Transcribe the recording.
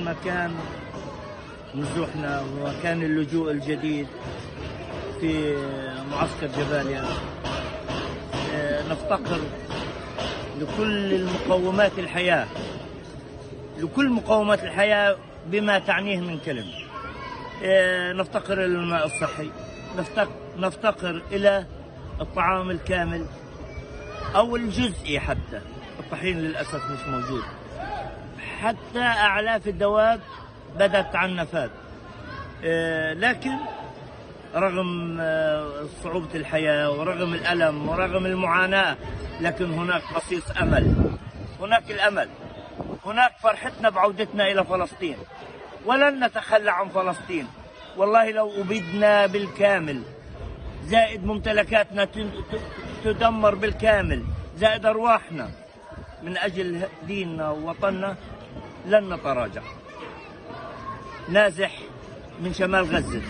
مكان نزوحنا ومكان اللجوء الجديد في معسكر جباليا. نفتقر لكل المقومات الحياة، لكل مقومات الحياة بما تعنيه من كلمة. نفتقر إلى الماء الصحي، نفتقر إلى الطعام الكامل أو الجزئي، حتى الطحين للأسف مش موجود، حتى أعلاف الدواب بدأت عن نفاد. لكن رغم صعوبة الحياة ورغم الألم ورغم المعاناة، لكن هناك بصيص أمل، هناك الأمل، هناك فرحتنا بعودتنا إلى فلسطين، ولن نتخلى عن فلسطين. والله لو أبدنا بالكامل، زائد ممتلكاتنا تدمر بالكامل، زائد أرواحنا من أجل ديننا ووطننا، لن نتراجع. نازح من شمال غزة.